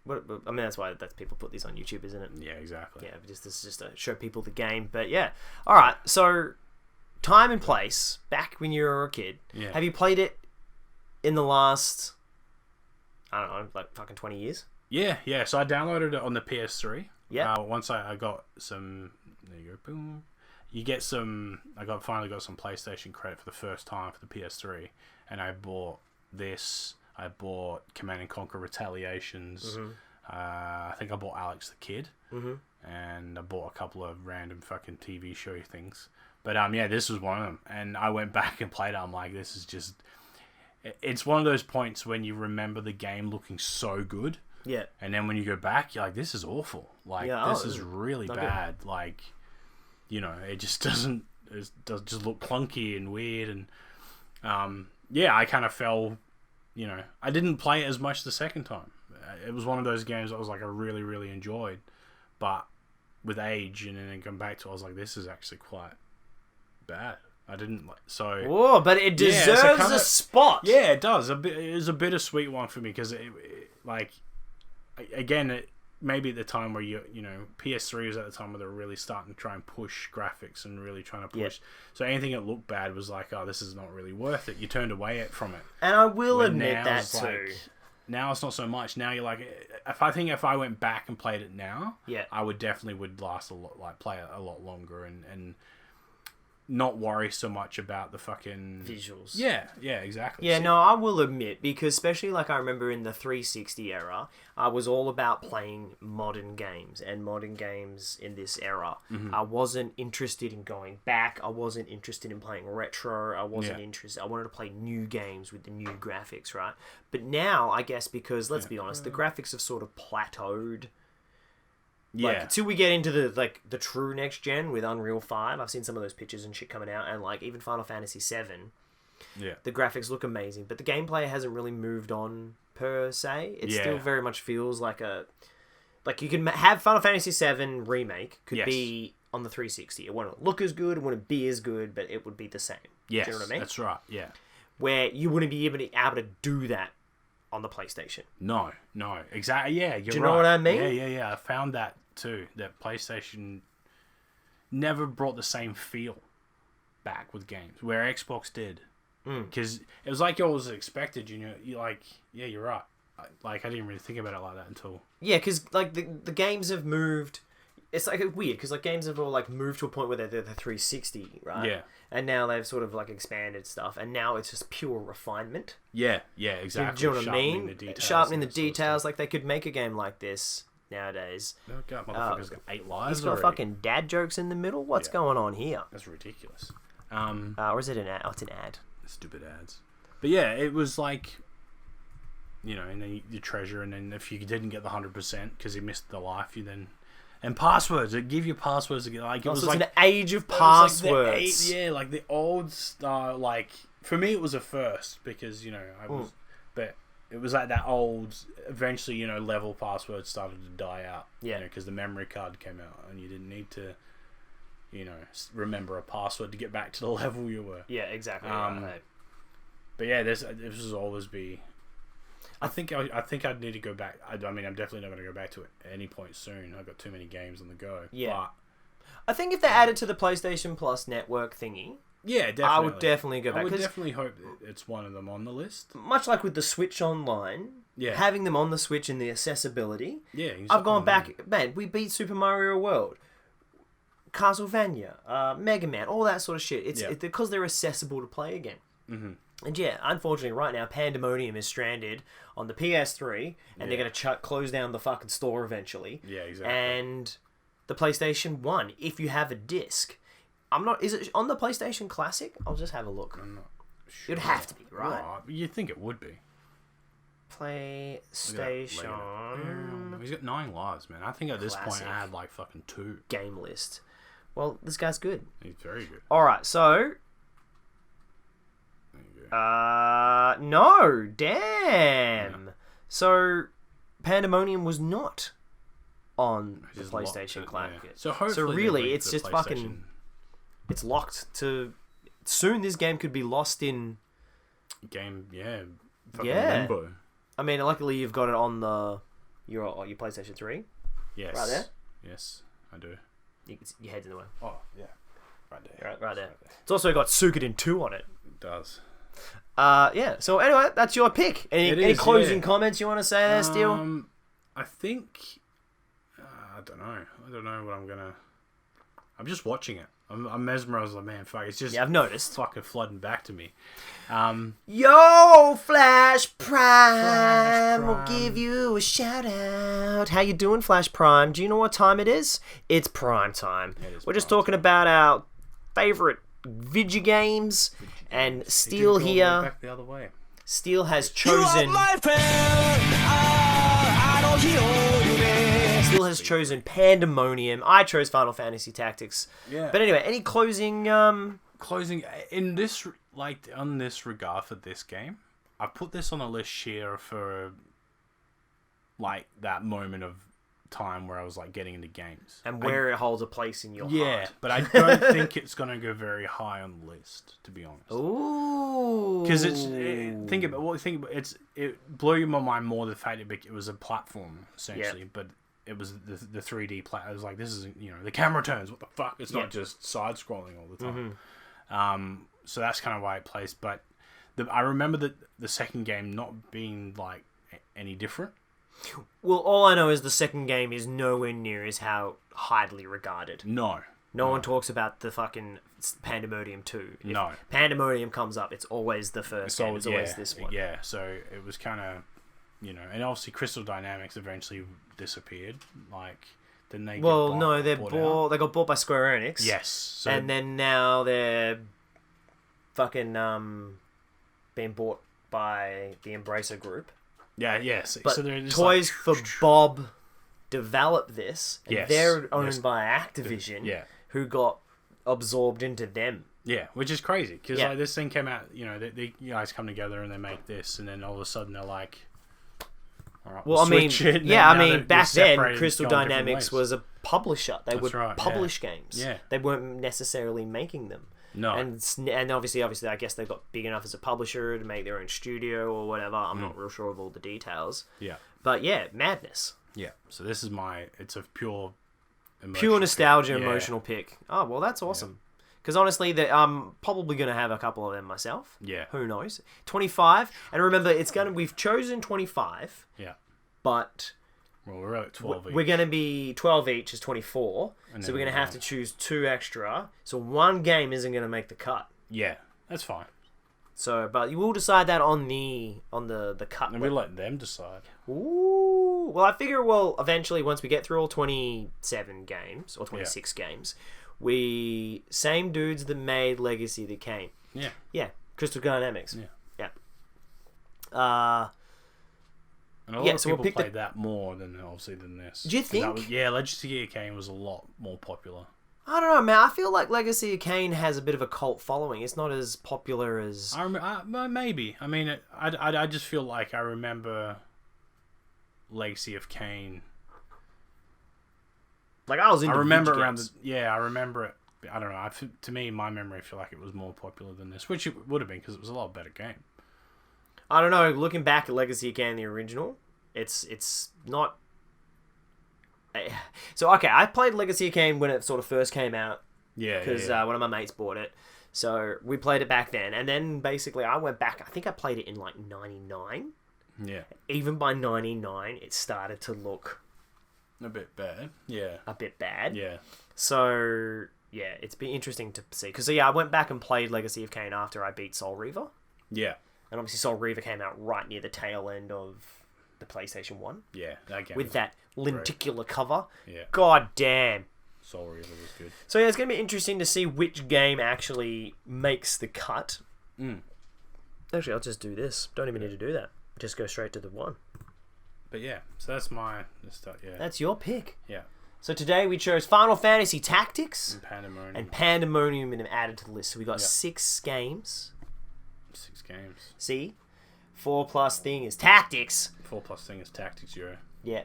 I mean, that's why people put these on YouTube, isn't it? Yeah, exactly. Yeah, this is just to show people the game. But yeah, all right. So time and place back when you were a kid. Yeah. Have you played it in the last, I don't know, like fucking 20 years? Yeah. So I downloaded it on the PS3. Yeah. Once I got some, there you go, boom. You get some. Finally got some PlayStation credit for the first time for the PS3, and I bought this. I bought Command and Conquer Retaliations. Mm-hmm. I think I bought Alex the Kid, Mm-hmm. and I bought a couple of random fucking TV show things. But this was one of them, and I went back and played it. I'm like, this is just. It's one of those points when you remember the game looking so good. Yeah. And then when you go back, you're like, this is awful. Like, this is really bad. Good. Like, it just doesn't. It does just look clunky and weird, and I kind of fell. I didn't play it as much the second time. It was one of those games that I was like, I really, really enjoyed, but with age and then come back to, I was like, this is actually quite bad. I didn't like so. Oh, but it deserves a spot. Yeah, it does. It was a bittersweet one for me because maybe at the time where PS3 was at the time where they were really starting to try and push graphics and really trying to push. Yep. So anything that looked bad was like, oh, this is not really worth it. You turned away from it. And I will admit that too. Like, now it's not so much. Now you're like, if I went back and played it now, I would last a lot, like play it a lot longer and not worry so much about the fucking visuals. Yeah, exactly. Yeah, no, I will admit, because especially like I remember in the 360 era, I was all about playing modern games, and modern games in this era. Mm-hmm. I wasn't interested in going back. I wasn't interested in playing retro. I wasn't interested. I wanted to play new games with the new graphics, right? But now, I guess, because let's be honest, the graphics have sort of plateaued. Like, until we get into the true next gen with Unreal 5, I've seen some of those pictures and shit coming out, and like even Final Fantasy 7, the graphics look amazing, but the gameplay hasn't really moved on per se. It still very much feels like you can have Final Fantasy 7 remake could be on the 360. It wouldn't look as good, it wouldn't be as good, but it would be the same. Yes, do you know what I mean? That's right. Yeah, where you wouldn't be able to do that on the PlayStation. No, exactly. Yeah, you're right. Do you know what I mean? Yeah. I found that too. That PlayStation never brought the same feel back with games, where Xbox did. Because it was like it was expected. You're like, yeah, you're right. Like I didn't really think about it like that until. Yeah, because like the games have moved. It's like weird because like games have all like moved to a point where they're the 360, right? Yeah. And now they've sort of like expanded stuff, and now it's just pure refinement. Yeah, exactly. Do you know what I mean? Sharpening the details. Like they could make a game like this nowadays. Oh god, motherfucker's got 8 lives. He's got fucking dad jokes in the middle. What's going on here? That's ridiculous. Or is it an ad? Oh, it's an ad. Stupid ads. But yeah, it was like, and then you treasure, and then if you didn't get the 100% because you missed the life, you then. And passwords, it give you passwords again. Like it was like an age of passwords. Like the old style. Like for me, it was a first because I was, but it was like that old. Eventually, level passwords started to die out. Yeah, because the memory card came out, and you didn't need to, remember a password to get back to the level you were. Yeah, exactly. But yeah, this will always be. I think I'd need to go back. I mean, I'm definitely not going to go back to it at any point soon. I've got too many games on the go. Yeah. But, I think if they added to the PlayStation Plus network thingy, yeah, definitely. I would definitely go back. I would definitely hope that it's one of them on the list. Much like with the Switch Online, having them on the Switch and the accessibility. Yeah, I've gone back. Man, we beat Super Mario World, Castlevania, Mega Man, all that sort of shit. It's because they're accessible to play again. Mm-hmm. And yeah, unfortunately, right now, Pandemonium is stranded on the PS3, and they're going to close down the fucking store eventually. Yeah, exactly. And the PlayStation 1, if you have a disc. Is it on the PlayStation Classic? I'll just have a look. I'm not sure. It'd have to be, right? Well, you'd think it would be. PlayStation. He's got 9 lives, man. I think at this point I had like fucking 2. Game list. Well, this guy's good. He's very good. Alright, so... No. Damn. So, Pandemonium was not on the PlayStation Cloud kit. So hopefully, so really, it's just fucking. It's locked to. Soon, this game could be lost in. Fucking Yeah. limbo. I mean, luckily you've got it on your PlayStation 3. Yes. Right there? Yes, I do. Your head's in the way. Oh, yeah. Right there. Right there. It's also got Suikoden 2 on it. It does. Yeah. So anyway, that's your pick. Any closing comments you want to say there, Steel? I think... I don't know. I don't know what I'm going to... I'm just watching it. I'm mesmerized. Like, man, fuck, it's just... Yeah, I've noticed. Fucking flooding back to me. Yo, Flash Prime! We'll give you a shout out. How you doing, Flash Prime? Do you know what time it is? It's prime time. We're just talking about our favourite video games, and Steel here. Back the other way. Steel has chosen. Steel has chosen Pandemonium. I chose Final Fantasy Tactics. Yeah. But anyway, any closing? Closing in this, like on this regard for this game, I put this on a list here for like that moment of time where I was like getting into games And where it holds a place in your heart. Yeah, but I don't think it's gonna go very high on the list, to be honest. Ooh. Because it blew my mind more the fact it was a platform essentially, but it was the 3D I was like, this is, the camera turns. What the fuck? It's not just side scrolling all the time. So that's kind of why it plays. But I remember the second game not being like any different. Well, all I know is the second game is nowhere near as how highly regarded. No one talks about the fucking Pandemonium 2. If Pandemonium comes up, it's always the first game. It's always this one. Yeah, so it was kind of, and obviously Crystal Dynamics eventually disappeared. Like, didn't they? Well, no, they got bought by Square Enix. Yes, so and then now they're fucking being bought by the Embracer Group. Yeah, yes. But so just Toys for Bob developed this, and Yes, they're owned by Activision, Yeah. who got absorbed into them. Yeah, which is crazy because like this thing came out, the guys come together and they make this, and then all of a sudden they're like, all right, well, switch it, and back then separated, Crystal gone different Dynamics ways. was a publisher. They would right, publish games. Yeah. They weren't necessarily making them. No. And obviously, I guess they got big enough as a publisher to make their own studio or whatever. I'm not real sure of all the details. Yeah. But yeah, madness. Yeah. So this is it's a pure nostalgia, emotional pick. Oh, well, that's awesome. Because honestly, I'm probably going to have a couple of them myself. Yeah. Who knows? 25. And remember, we've chosen 25. Yeah. But... Well, we're at 12 each. We're going to be 12 each is 24. So we're going to have to choose 2 extra. So one game isn't going to make the cut. Yeah, that's fine. So, but you will decide that on the cut. And we let them decide. Ooh. Well, I figure eventually once we get through all 27 games or 26 games, same dudes that made Legacy of the Kain. Yeah. Yeah. Crystal Dynamics. Yeah. Yeah. And a lot of people played that more than this. Do you think? Legacy of Kain was a lot more popular. I don't know, man. I feel like Legacy of Kain has a bit of a cult following. It's not as popular as... maybe. I mean, I just feel like I remember Legacy of Kain. Like, I was into I remember games. I remember it. I don't know. To me, my memory, I feel like it was more popular than this, which it would have been because it was a lot better game. I don't know. Looking back at Legacy of Kain, the original, it's not... So, okay, I played Legacy of Kain when it sort of first came out. Yeah, because one of my mates bought it. So, we played it back then. And then, basically, I went back. I think I played it in, 99. Yeah. Even by 99, it started to look... A bit bad. Yeah. A bit bad. Yeah. So, yeah, it's been interesting to see. Because, I went back and played Legacy of Kain after I beat Soul Reaver. Yeah. And obviously Soul Reaver came out right near the tail end of the PlayStation 1. Yeah, that game with that lenticular cover. Yeah. God damn. Soul Reaver was good. So yeah, it's going to be interesting to see which game actually makes the cut. Actually, I'll just do this. Don't even need to do that. Just go straight to the one. But yeah, so that's That's your pick. Yeah. So today we chose Final Fantasy Tactics and Pandemonium. And Pandemonium and added to the list. So we got 6 games. 6 games. See? 4+ thing is Tactics. 4+ thing is Tactics, Euro. Yeah.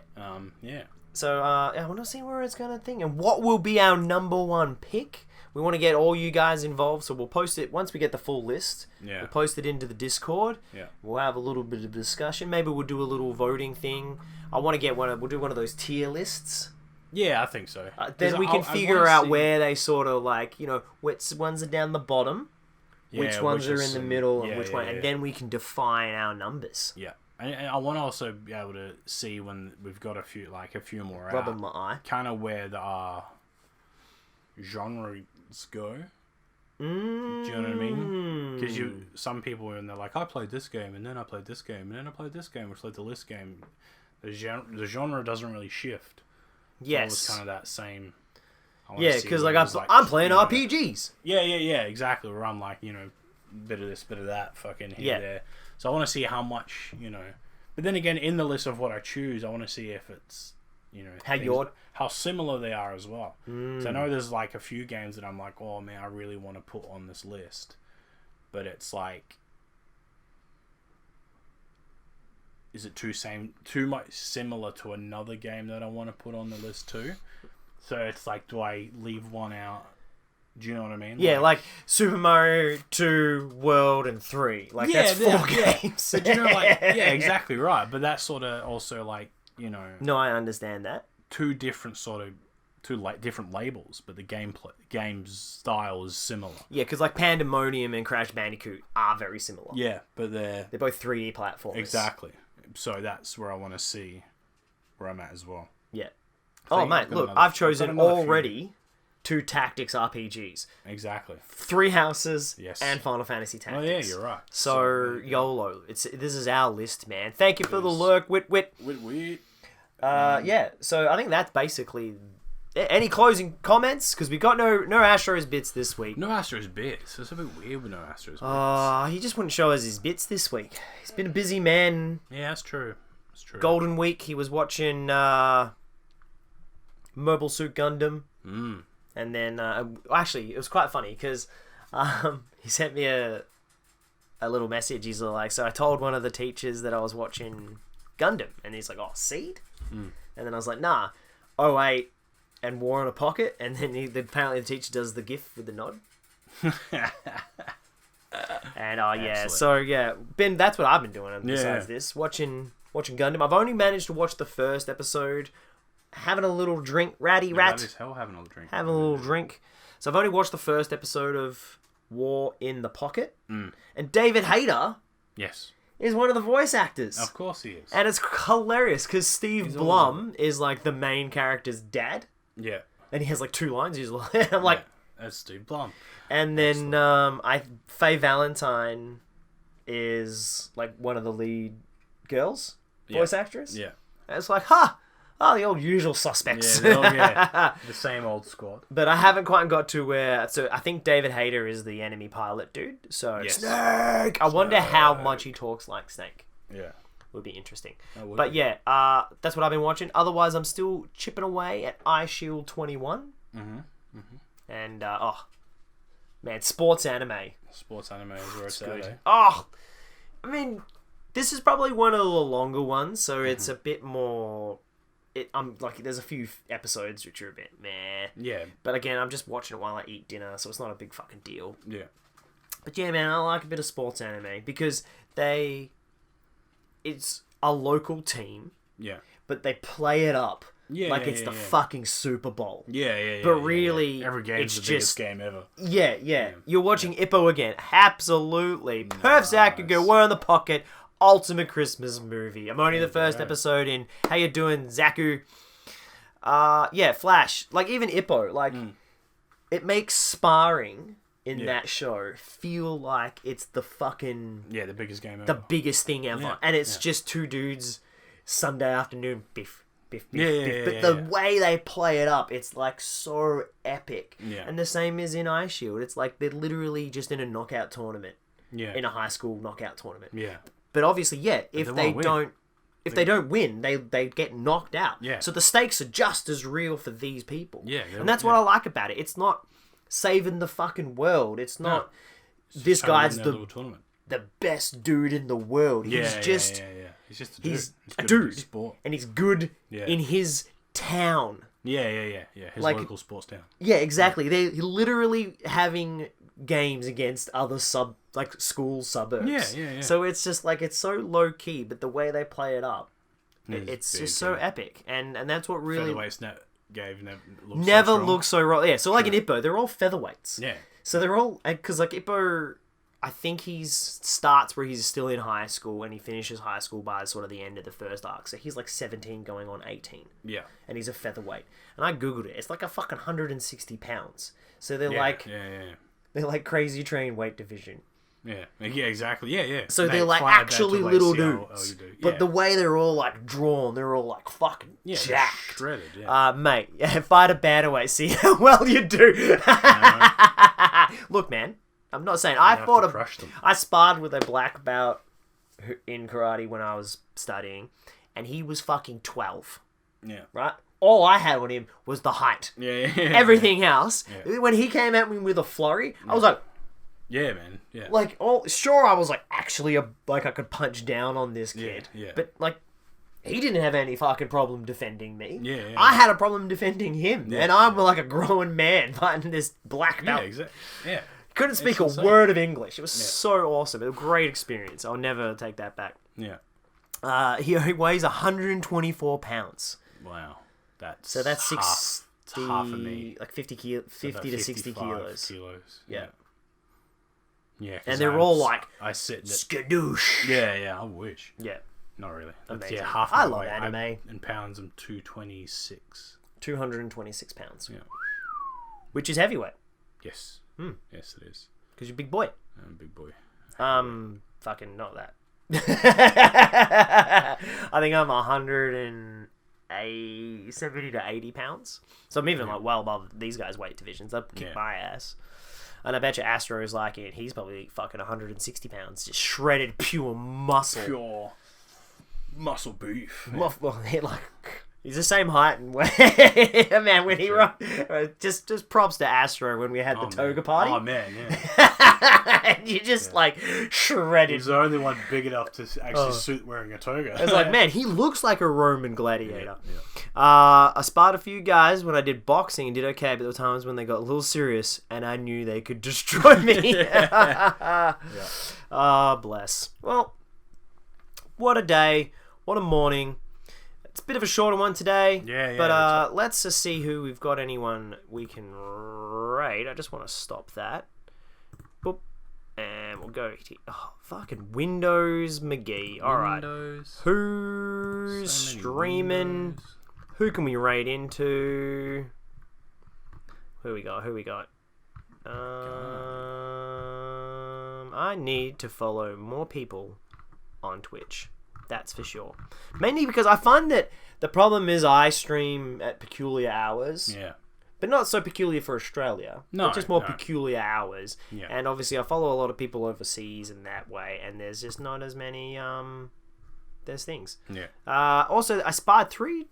Yeah. So, I want to see where it's going to think. And what will be our number 1 pick? We want to get all you guys involved, so we'll post it once we get the full list. Yeah. We'll post it into the Discord. Yeah. We'll have a little bit of discussion. Maybe we'll do a little voting thing. I want to get we'll do one of those tier lists. Yeah, I think so. Then we can figure out where they sort of like, you know, which ones are down the bottom, which ones are in the middle, and which one, and then we can define our numbers. Yeah. And I want to also be able to see when we've got a few more out. Rubbing my eye. Kind of where the genres go. Do you know what I mean? Because some people and they're like, I played this game, and then I played this game, and then I played this game, which led to this game. The genre doesn't really shift. Yes. It's kind of that same. Yeah, because I'm playing RPGs. Yeah, exactly. Where I'm like, you know, bit of this, bit of that, fucking here, there. So I want to see how much, you know. But then again, in the list of what I choose, I want to see if it's, you know, how similar they are as well. So I know there's like a few games that I'm like, oh man, I really want to put on this list, but it's like, is it too much similar to another game that I want to put on the list too? So it's like, do I leave one out? Do you know what I mean? Yeah, like Super Mario 2, World, and 3. Like, that's 4 games. But you know, like, yeah, exactly right. But that's sort of also like, you know... No, I understand that. Two different labels, but the game's style is similar. Yeah, because like Pandemonium and Crash Bandicoot are very similar. Yeah, but they're both 3D platforms. Exactly. So that's where I want to see where I'm at as well. Yeah. Oh, mate, look, I've chosen already 2 Tactics RPGs. Exactly. 3 Houses and Final Fantasy Tactics. Oh, yeah, you're right. So YOLO. This is our list, man. Thank you for the lurk, Wit. Yeah, so I think that's basically... Any closing comments? Because we got no Astros bits this week. No Astros bits. It's a bit weird with no Astros bits. He just wouldn't show us his bits this week. He's been a busy man. Yeah, that's true. That's true. Golden Week, he was watching Mobile Suit Gundam. And then, actually, it was quite funny because he sent me a little message. He's like, so I told one of the teachers that I was watching Gundam. And he's like, oh, Seed? And then I was like, nah, 08 and War in a Pocket. And then apparently the teacher does the GIF with the nod. And, yeah, so, yeah, Ben, that's what I've been doing besides this. Watching Gundam. I've only managed to watch the first episode. Having a little drink, ratty rat. That is hell, having a little drink. Having a little drink. So I've only watched the first episode of War in the Pocket. And David Hayter is one of the voice actors. Of course he is. And it's hilarious because Steve Blum is like the main character's dad. Yeah. And he has like 2 lines. He's like, I'm like... that's Steve Blum. And then Faye Valentine is like one of the lead girls, voice actress. Yeah. And it's like, oh, the old usual suspects. The same old squad. But I haven't quite got to where... So I think David Hayter is the enemy pilot dude. So Snake! I wonder how much he talks like Snake. Yeah. Would be interesting. But yeah, that's what I've been watching. Otherwise, I'm still chipping away at iShield 21. And, man, sports anime. Sports anime is where it's at, eh? Oh, I mean, this is probably one of the longer ones, so it's a bit more... I'm like, there's a few episodes which are a bit meh. Yeah. But again, I'm just watching it while I eat dinner, so it's not a big fucking deal. Yeah. But yeah, man, I like a bit of sports anime because it's a local team. Yeah. But they play it up like it's the fucking Super Bowl. Yeah. But really, every game's the biggest game ever. Yeah. You're watching Ippo again. Absolutely. Perf Zakugo, War in the Pocket. Ultimate Christmas movie. I'm only the first episode in. How you doing, Zaku? Flash. Like, even Ippo. Like, it makes sparring in that show feel like it's the fucking... Yeah, the biggest game ever. The biggest thing ever. Yeah. And it's just 2 dudes, Sunday afternoon, biff. But the way they play it up, it's, like, so epic. Yeah. And the same is in iShield. It's like they're literally just in a knockout tournament. Yeah. In a high school knockout tournament. Yeah. But obviously, if they don't win, they get knocked out. Yeah. So the stakes are just as real for these people. Yeah. And that's what I like about it. It's not saving the fucking world. It's not this guy's the the best dude in the world. He's just He's just a dude. He's a good dude, at his sport. and he's good in his town. Yeah. His Like- local sports town. Yeah, exactly. They're literally having games against other school suburbs. Yeah. So it's just like, it's so low key, but the way they play it up, it's just so epic, and that's what really Featherweights never looks so right. Yeah, so like in Ippo, they're all featherweights. Yeah. So they're all, because like Ippo, I think he starts where he's still in high school, and he finishes high school by sort of the end of the first arc. So he's like 17 going on 18. Yeah. And he's a featherweight. And I googled it. It's like a fucking 160 pounds. So they're they're like crazy train weight division. Yeah, exactly. Yeah. So they're like actually little dudes. But the way they're all like drawn, they're all like fucking jacked. Shredded, Mate, fight a bantamweight, see how well you do. Look, man, I'm not saying I sparred with a black belt in karate when I was studying, and he was fucking 12. Yeah. Right? All I had on him was the height. Yeah. Everything else, when he came at me with a flurry, I was like, yeah, man. Yeah. like, oh, sure, I was like, actually, like, I could punch down on this kid. Yeah. But, like, he didn't have any fucking problem defending me. Yeah. I had a problem defending him. And I'm like a grown man fighting this black belt. Yeah, exactly. Yeah. Couldn't speak a word of English. It was so awesome. It was a great experience. I'll never take that back. Yeah. He weighs 124 pounds. Wow. That's half of me. Like 50 to 60 kilos. Yeah. Yeah, and they're all like, I sit skadoosh. Yeah, I wish. Yeah. Not really. Amazing. Yeah, half I my love weight. anime. In pounds, I'm 226. 226 pounds. Yeah. Which is heavyweight. Yes. Yes, it is. Because you're a big boy. I'm a big boy. Fucking not that. I think I'm 170 to 80 pounds. So I'm even like well above these guys' weight divisions. They'll kick my ass. And I bet you Astro's like it. He's probably fucking 160 pounds. Just shredded pure muscle. Pure muscle beef. He's the same height and weight. Man, when he just props to Astro when we had the toga party. Oh, man, yeah. And you just like shredded. He's the only one big enough to actually suit wearing a toga. It's like, man, he looks like a Roman gladiator. I sparred a few guys when I did boxing and did okay, but there were times when they got a little serious and I knew they could destroy me. Bless. Well, what a day. What a morning. It's a bit of a shorter one today. Yeah. But let's just see who we've got. Anyone we can rate. I just want to stop that. Boop. And we'll go to fucking Windows McGee. Alright. Who's streaming? Windows. Who can we rate into? Who we got? I need to follow more people on Twitch. That's for sure. Mainly because I find that the problem is I stream at peculiar hours. Yeah. But not so peculiar for Australia. No. But just more peculiar hours. Yeah. And obviously I follow a lot of people overseas in that way. And there's just not as many, there's things. Yeah. Also, I sparred 3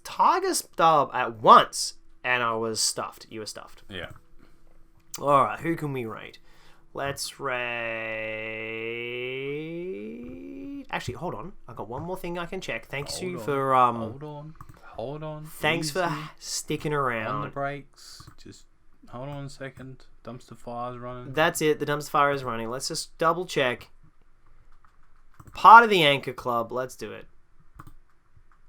Tiger Star at once. And I was stuffed. You were stuffed. Yeah. Alright, who can we rate? Let's rate... Actually, hold on. I got one more thing I can check. Thanks for Hold on. Thanks for sticking around. On the brakes. Just hold on a second. Dumpster fire's running. That's it. The dumpster fire is running. Let's just double check. Part of the Anchor Club. Let's do it.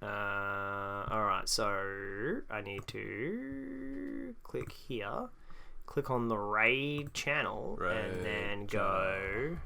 Alright, so I need to click here. Click on the raid channel and then go.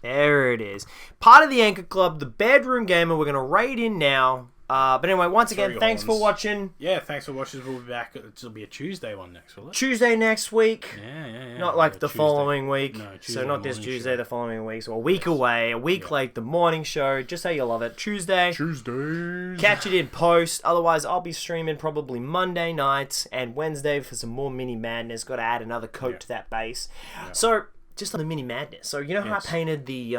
There it is. Part of the Anchor Club, the Bedroom Gamer. We're going to raid in now. But anyway, once again, thanks for watching. Yeah, thanks for watching. We'll be back. It'll be a Tuesday one next, will it? Tuesday next week. Yeah. Not like the following week. No, so not this Tuesday, the following week. So a week away. A week late, the morning show. Just how you love it. Tuesdays. Catch it in post. Otherwise, I'll be streaming probably Monday nights and Wednesday for some more mini madness. Got to add another coat to that base. Yeah. So, just on the mini madness. So, you know how I painted the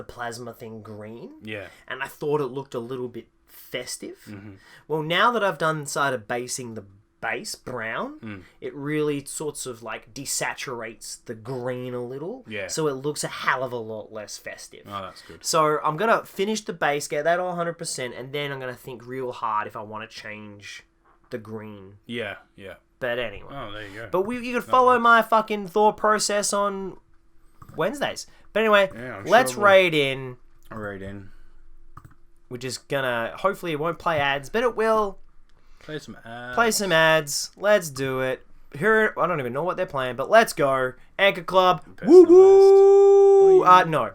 plasma thing green? Yeah. And I thought it looked a little bit festive. Mm-hmm. Well, now that I've started basing the base brown, it really sorts of like desaturates the green a little. Yeah. So it looks a hell of a lot less festive. Oh, that's good. So I'm going to finish the base, get that all 100%, and then I'm going to think real hard if I want to change the green. Yeah, yeah. But anyway. Oh, there you go. But you can follow my fucking thought process on Wednesdays. But anyway, let's raid in. Raid in. We're just gonna... Hopefully it won't play ads, but it will. Play some ads. Let's do it. Here, I don't even know what they're playing, but let's go. Anchor Club. Woo woo! No.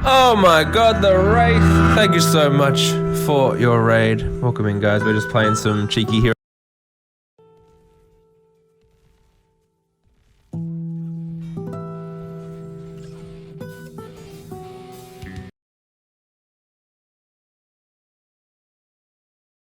Oh my god, the Wraith! Thank you so much for your raid. Welcome in, guys. We're just playing some cheeky hero.